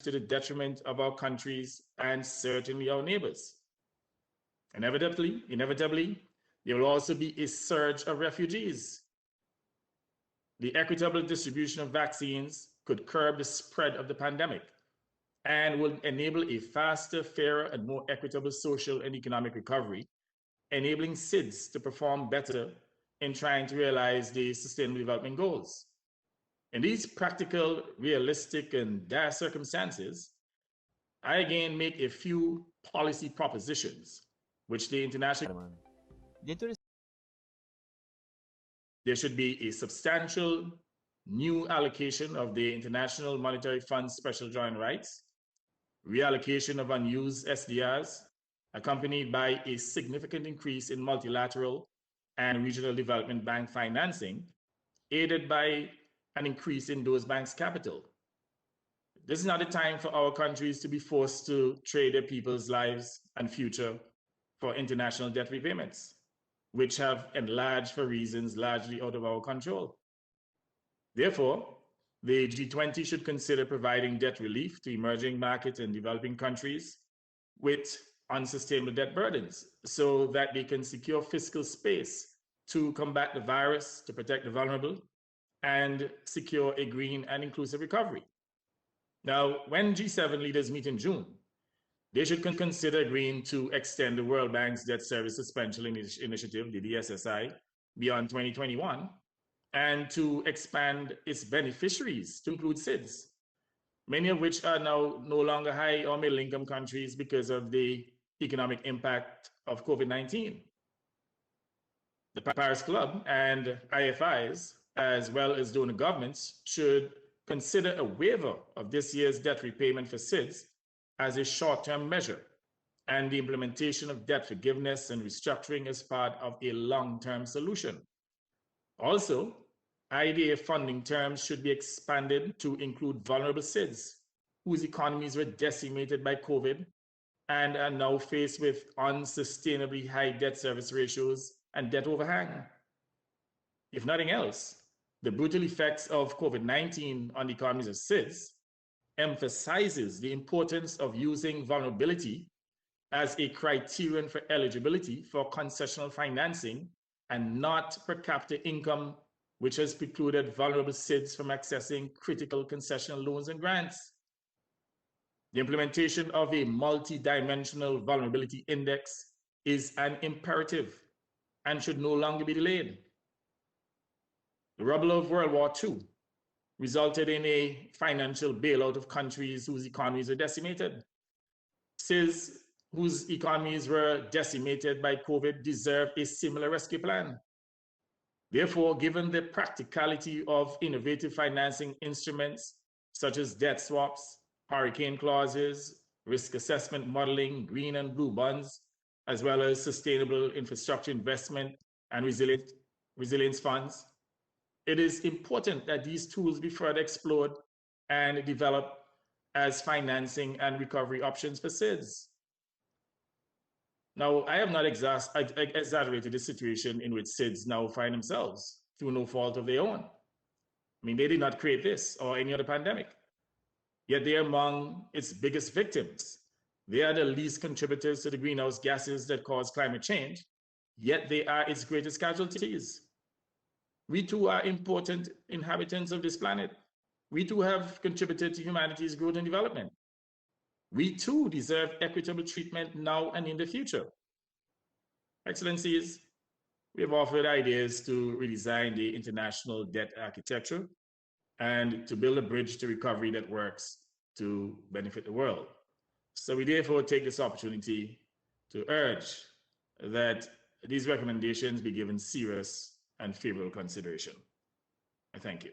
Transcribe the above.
to the detriment of our countries and certainly our neighbors. Inevitably, there will also be a surge of refugees. The equitable distribution of vaccines could curb the spread of the pandemic and will enable a faster, fairer, and more equitable social and economic recovery, enabling SIDS to perform better in trying to realize the Sustainable Development Goals. In these practical, realistic, and dire circumstances, I again make a few policy propositions, which the international... There should be a substantial new allocation of the International Monetary Fund's special drawing rights, reallocation of unused SDRs, accompanied by a significant increase in multilateral and regional development bank financing, aided by an increase in those banks' capital. This is not a time for our countries to be forced to trade their people's lives and future for international debt repayments, which have enlarged for reasons largely out of our control. Therefore, the G20 should consider providing debt relief to emerging market and developing countries with unsustainable debt burdens so that they can secure fiscal space to combat the virus, to protect the vulnerable, and secure a green and inclusive recovery. Now, when G7 leaders meet in June, they should consider agreeing to extend the World Bank's Debt Service Suspension Initiative, the DSSI, beyond 2021, and to expand its beneficiaries to include SIDS, many of which are now no longer high or middle income countries because of the economic impact of COVID-19. The Paris Club and IFIs, as well as donor governments, should consider a waiver of this year's debt repayment for SIDS as a short-term measure, and the implementation of debt forgiveness and restructuring as part of a long-term solution. Also, IDA funding terms should be expanded to include vulnerable SIDS, whose economies were decimated by COVID and are now faced with unsustainably high debt service ratios and debt overhang. If nothing else, the brutal effects of COVID-19 on the economies of SIDS emphasizes the importance of using vulnerability as a criterion for eligibility for concessional financing and not per capita income, which has precluded vulnerable SIDS from accessing critical concessional loans and grants. The implementation of a multi-dimensional vulnerability index is an imperative and should no longer be delayed. The rubble of World War II resulted in a financial bailout of countries whose economies were decimated. SIDS, whose economies were decimated by COVID, deserve a similar rescue plan. Therefore, given the practicality of innovative financing instruments such as debt swaps, hurricane clauses, risk assessment modeling, green and blue bonds, as well as sustainable infrastructure investment and resilience funds, it is important that these tools be further explored and developed as financing and recovery options for SIDS. Now, I have not exaggerated the situation in which SIDS now find themselves through no fault of their own. I mean, they did not create this or any other pandemic, yet they are among its biggest victims. They are the least contributors to the greenhouse gases that cause climate change, yet they are its greatest casualties. We too are important inhabitants of this planet. We too have contributed to humanity's growth and development. We too deserve equitable treatment now and in the future. Excellencies, we have offered ideas to redesign the international debt architecture and to build a bridge to recovery that works to benefit the world. So we therefore take this opportunity to urge that these recommendations be given serious and favorable consideration. I thank you.